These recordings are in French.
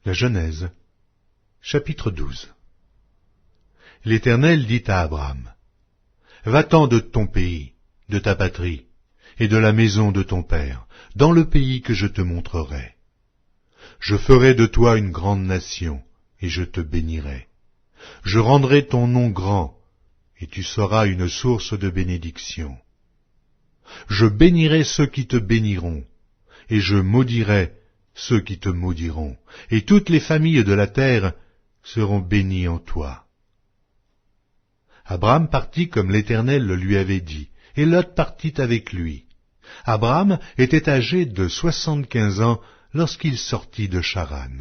La Genèse, chapitre 12. L'Éternel dit à Abraham, « Va-t'en de ton pays, de ta patrie, et de la maison de ton père, dans le pays que je te montrerai. Je ferai de toi une grande nation, et je te bénirai. Je rendrai ton nom grand, et tu seras une source de bénédiction. Je bénirai ceux qui te béniront, et je maudirai ceux qui te maudiront, et toutes les familles de la terre seront bénies en toi. » Abraham partit comme l'Éternel le lui avait dit, et Lot partit avec lui. Abraham était âgé de 75 ans lorsqu'il sortit de Charan.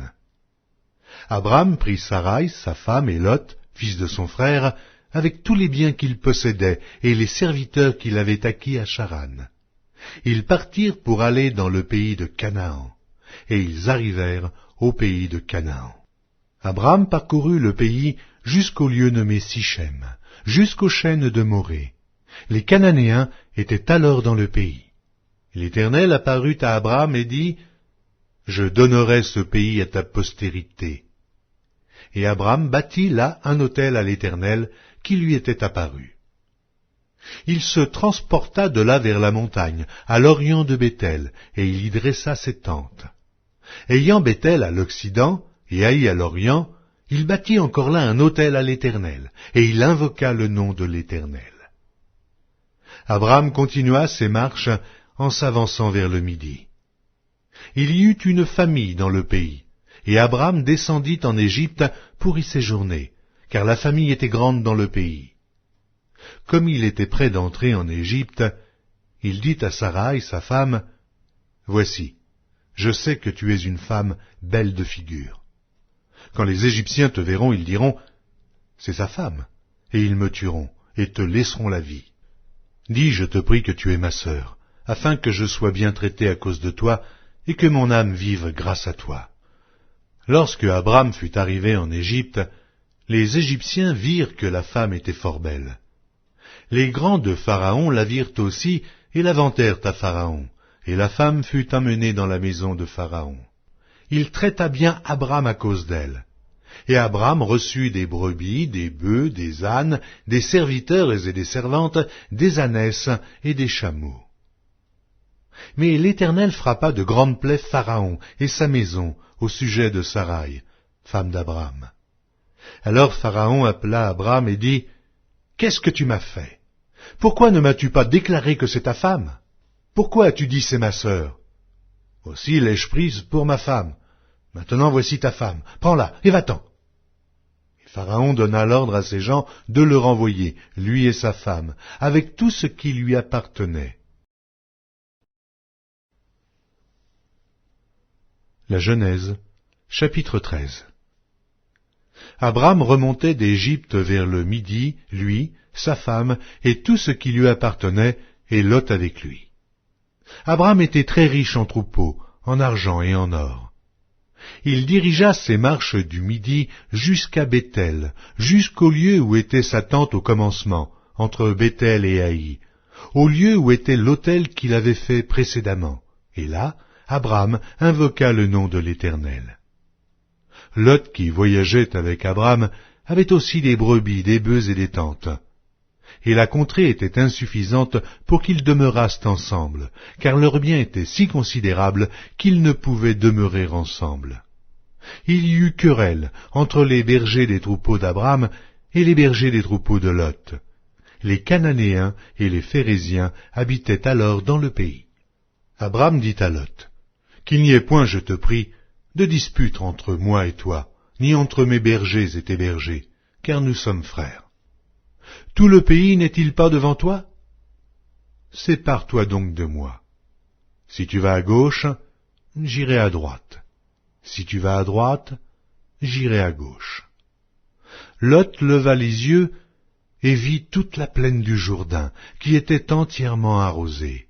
Abraham prit Sarai, sa femme, et Lot, fils de son frère, avec tous les biens qu'il possédait et les serviteurs qu'il avait acquis à Charan. Ils partirent pour aller dans le pays de Canaan, et ils arrivèrent au pays de Canaan. Abraham parcourut le pays jusqu'au lieu nommé Sichem, jusqu'aux chênes de Morée. Les Cananéens étaient alors dans le pays. L'Éternel apparut à Abraham et dit, « Je donnerai ce pays à ta postérité. » Et Abraham bâtit là un autel à l'Éternel qui lui était apparu. Il se transporta de là vers la montagne, à l'orient de Béthel, et il y dressa ses tentes. Ayant Béthel à l'occident et Haï à l'orient, il bâtit encore là un autel à l'Éternel, et il invoqua le nom de l'Éternel. Abraham continua ses marches en s'avançant vers le midi. Il y eut une famille dans le pays, et Abraham descendit en Égypte pour y séjourner, car la famille était grande dans le pays. Comme il était près d'entrer en Égypte, il dit à Sarai, sa femme, « Voici, je sais que tu es une femme belle de figure. Quand les Égyptiens te verront, ils diront, « C'est sa femme », et ils me tueront, et te laisseront la vie. Dis, je te prie, que tu es ma sœur, afin que je sois bien traité à cause de toi, et que mon âme vive grâce à toi. » Lorsque Abraham fut arrivé en Égypte, les Égyptiens virent que la femme était fort belle. Les grands de Pharaon la virent aussi, et la vantèrent à Pharaon, et la femme fut amenée dans la maison de Pharaon. Il traita bien Abraham à cause d'elle. Et Abraham reçut des brebis, des bœufs, des ânes, des serviteurs et des servantes, des ânesses et des chameaux. Mais l'Éternel frappa de grandes plaies Pharaon et sa maison au sujet de Sarai, femme d'Abraham. Alors Pharaon appela Abraham et dit, « Qu'est-ce que tu m'as fait? Pourquoi ne m'as-tu pas déclaré que c'est ta femme? Pourquoi as-tu dit c'est ma sœur? Aussi l'ai-je prise pour ma femme. Maintenant voici ta femme, prends-la et va-t'en. » Et Pharaon donna l'ordre à ses gens de le renvoyer, lui et sa femme, avec tout ce qui lui appartenait. La Genèse, chapitre 13. Abraham remontait d'Égypte vers le midi, lui, sa femme, et tout ce qui lui appartenait, et Lot avec lui. Abraham était très riche en troupeaux, en argent et en or. Il dirigea ses marches du midi jusqu'à Béthel, jusqu'au lieu où était sa tente au commencement, entre Béthel et Haï, au lieu où était l'autel qu'il avait fait précédemment, et là, Abraham invoqua le nom de l'Éternel. Lot, qui voyageait avec Abraham, avait aussi des brebis, des bœufs et des tentes. Et la contrée était insuffisante pour qu'ils demeurassent ensemble, car leurs biens étaient si considérables qu'ils ne pouvaient demeurer ensemble. Il y eut querelle entre les bergers des troupeaux d'Abraham et les bergers des troupeaux de Lot. Les Cananéens et les Phéréziens habitaient alors dans le pays. Abraham dit à Lot, « Qu'il n'y ait point, je te prie, de dispute entre moi et toi, ni entre mes bergers et tes bergers, car nous sommes frères. Tout le pays n'est-il pas devant toi? Sépare-toi donc de moi. Si tu vas à gauche, j'irai à droite. Si tu vas à droite, j'irai à gauche. » Lot leva les yeux et vit toute la plaine du Jourdain, qui était entièrement arrosée.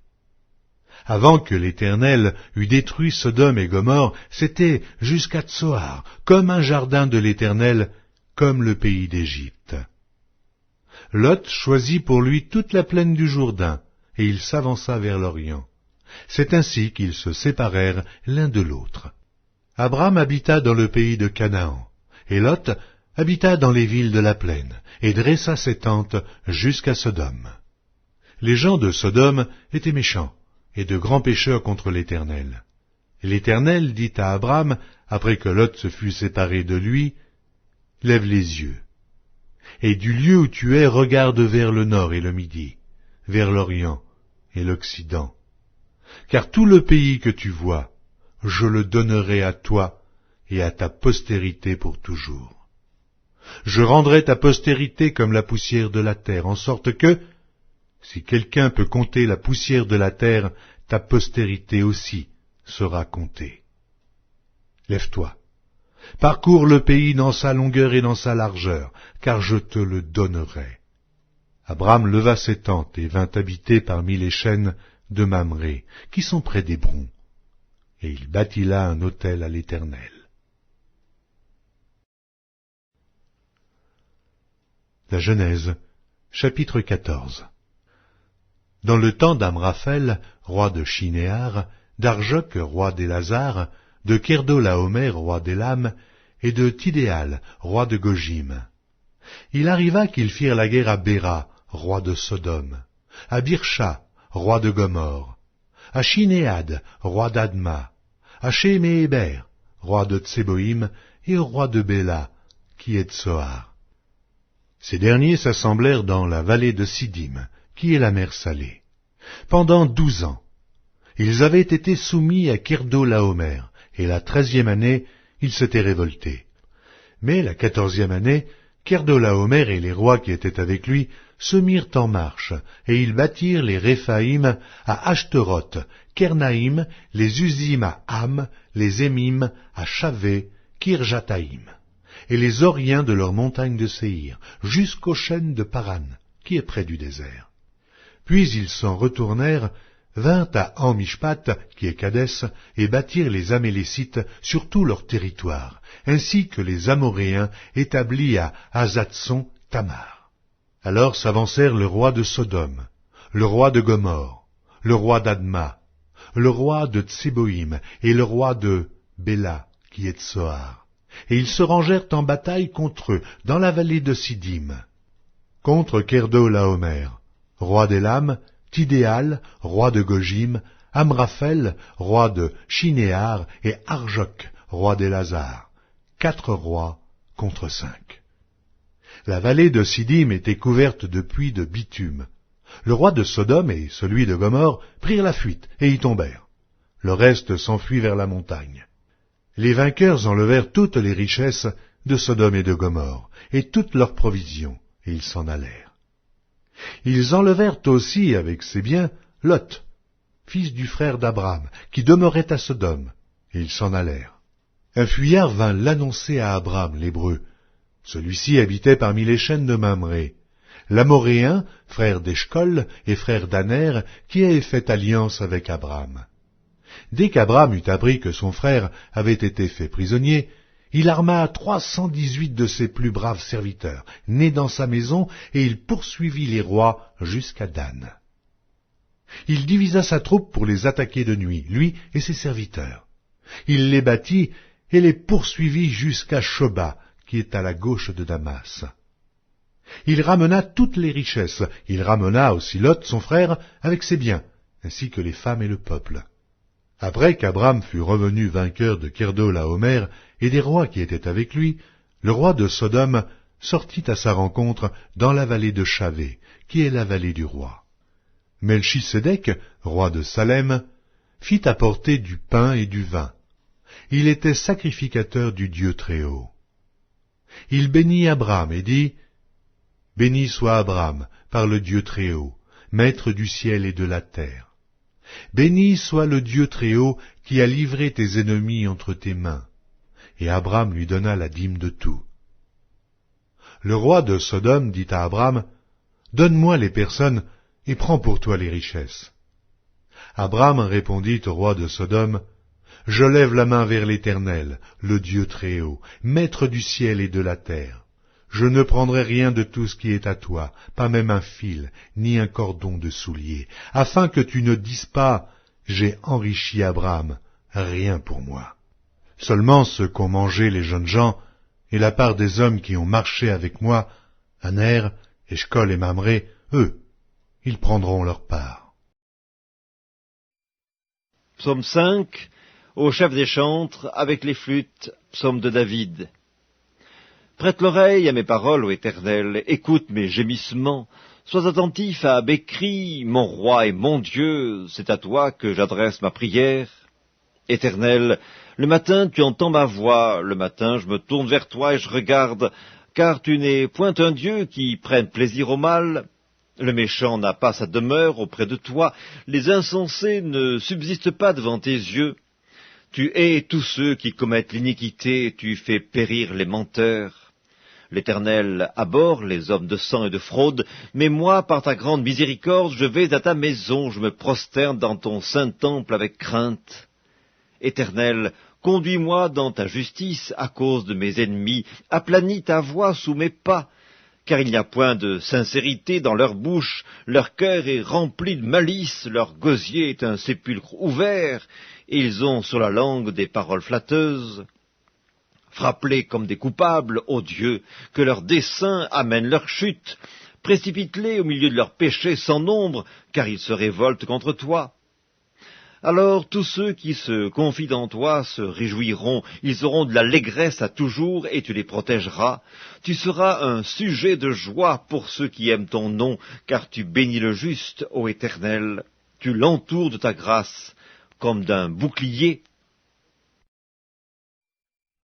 Avant que l'Éternel eût détruit Sodome et Gomorrhe, c'était jusqu'à Tsoar, comme un jardin de l'Éternel, comme le pays d'Égypte. Lot choisit pour lui toute la plaine du Jourdain, et il s'avança vers l'Orient. C'est ainsi qu'ils se séparèrent l'un de l'autre. Abram habita dans le pays de Canaan, et Lot habita dans les villes de la plaine, et dressa ses tentes jusqu'à Sodome. Les gens de Sodome étaient méchants, et de grands pécheurs contre l'Éternel. L'Éternel dit à Abram, après que Lot se fut séparé de lui, « Lève les yeux, et du lieu où tu es, regarde vers le nord et le midi, vers l'Orient et l'Occident. Car tout le pays que tu vois, je le donnerai à toi et à ta postérité pour toujours. Je rendrai ta postérité comme la poussière de la terre, en sorte que, si quelqu'un peut compter la poussière de la terre, ta postérité aussi sera comptée. Lève-toi, parcours le pays dans sa longueur et dans sa largeur, car je te le donnerai. » Abram leva ses tentes et vint habiter parmi les chênes de Mamré, qui sont près d'Hébron, et il bâtit là un autel à l'Éternel. La Genèse, chapitre 14. Dans le temps d'Amraphel, roi de Shinéar, d'Arjoc, roi d'Élazar, de Kerdolaomer, roi d'Élam, et de Tidéal, roi de Gojim. Il arriva qu'ils firent la guerre à Béra, roi de Sodome, à Birsha, roi de Gomorre, à Shinéad, roi d'Adma, à Shéméhéber, roi de Tseboïm, et au roi de Béla, qui est Tsoar. Ces derniers s'assemblèrent dans la vallée de Sidim, qui est la mer Salée. Pendant 12 ans, ils avaient été soumis à Kerdolaomer, et la 13e année, ils s'étaient révoltés. Mais la 14e année, Kerdolaomer et les rois qui étaient avec lui se mirent en marche, et ils bâtirent les Réphaïm à Ashteroth, Kernaïm, les Uzim à Ham, les Émim à Chavé, Kirjataïm, et les Oriens de leurs montagnes de Séhir, jusqu'aux chênes de Paran, qui est près du désert. Puis ils s'en retournèrent, vinrent à Amishpat, qui est Kadès, et bâtirent les Amélécites sur tout leur territoire, ainsi que les Amoréens établis à Hazatson Tamar. Alors s'avancèrent le roi de Sodome, le roi de Gomorre, le roi d'Adma, le roi de Tseboïm et le roi de Béla, qui est Tsoar, et ils se rangèrent en bataille contre eux dans la vallée de Sidim. Contre Kerdolaomer, roi d'Élam, Tidéal, roi de Gojim, Amraphel, roi de Shinéar, et Arjoc, roi d'Élazar, 4 rois contre 5. La vallée de Sidim était couverte de puits de bitume. Le roi de Sodome et celui de Gomorre prirent la fuite et y tombèrent. Le reste s'enfuit vers la montagne. Les vainqueurs enlevèrent toutes les richesses de Sodome et de Gomorre, et toutes leurs provisions, et ils s'en allèrent. Ils enlevèrent aussi avec ses biens Lot, fils du frère d'Abram, qui demeurait à Sodome, et ils s'en allèrent. Un fuyard vint l'annoncer à Abram, l'Hébreu. Celui-ci habitait parmi les chênes de Mamré. L'Amoréen, frère d'Eshcol et frère d'Aner, qui avait fait alliance avec Abram. Dès qu'Abram eut appris que son frère avait été fait prisonnier, il arma 318 de ses plus braves serviteurs, nés dans sa maison, et il poursuivit les rois jusqu'à Dan. Il divisa sa troupe pour les attaquer de nuit, lui et ses serviteurs. Il les battit et les poursuivit jusqu'à Shoba, qui est à la gauche de Damas. Il ramena toutes les richesses, il ramena aussi Lot, son frère, avec ses biens, ainsi que les femmes et le peuple. Après qu'Abram fut revenu vainqueur de Kerdolaomer et des rois qui étaient avec lui, le roi de Sodome sortit à sa rencontre dans la vallée de Chavé, qui est la vallée du roi. Melchisédek, roi de Salem, fit apporter du pain et du vin. Il était sacrificateur du Dieu Très-Haut. Il bénit Abram et dit, « Béni soit Abram par le Dieu Très-Haut, maître du ciel et de la terre. Béni soit le Dieu Très-Haut qui a livré tes ennemis entre tes mains. » Et Abram lui donna la dîme de tout. Le roi de Sodome dit à Abram, « Donne-moi les personnes et prends pour toi les richesses. » Abram répondit au roi de Sodome, « Je lève la main vers l'Éternel, le Dieu Très-Haut, maître du ciel et de la terre. Je ne prendrai rien de tout ce qui est à toi, pas même un fil, ni un cordon de soulier, afin que tu ne dises pas, j'ai enrichi Abram, rien pour moi. Seulement ce qu'ont mangé les jeunes gens, et la part des hommes qui ont marché avec moi, Aner, Eshcol et Mamré, eux, ils prendront leur part. Psaume 5, au chef des chantres, avec les flûtes, psaume de David. Prête l'oreille à mes paroles, ô Éternel, écoute mes gémissements, sois attentif à mes cris, mon roi et mon Dieu, c'est à toi que j'adresse ma prière. Éternel, le matin tu entends ma voix, le matin je me tourne vers toi et je regarde, car tu n'es point un Dieu qui prenne plaisir au mal. Le méchant n'a pas sa demeure auprès de toi, les insensés ne subsistent pas devant tes yeux. Tu hais tous ceux qui commettent l'iniquité, tu fais périr les menteurs. L'Éternel abhorre les hommes de sang et de fraude, mais moi, par ta grande miséricorde, je vais à ta maison, je me prosterne dans ton saint temple avec crainte. Éternel, conduis-moi dans ta justice à cause de mes ennemis, aplanis ta voie sous mes pas, car il n'y a point de sincérité dans leur bouche, leur cœur est rempli de malice, leur gosier est un sépulcre ouvert, et ils ont sur la langue des paroles flatteuses. Frappe-les comme des coupables, ô Dieu, que leurs desseins amènent leur chute, précipite-les au milieu de leurs péchés sans nombre, car ils se révoltent contre toi. Alors tous ceux qui se confient en toi se réjouiront, ils auront de l'allégresse à toujours, et tu les protégeras. Tu seras un sujet de joie pour ceux qui aiment ton nom, car tu bénis le juste, ô Éternel. Tu l'entoures de ta grâce, comme d'un bouclier.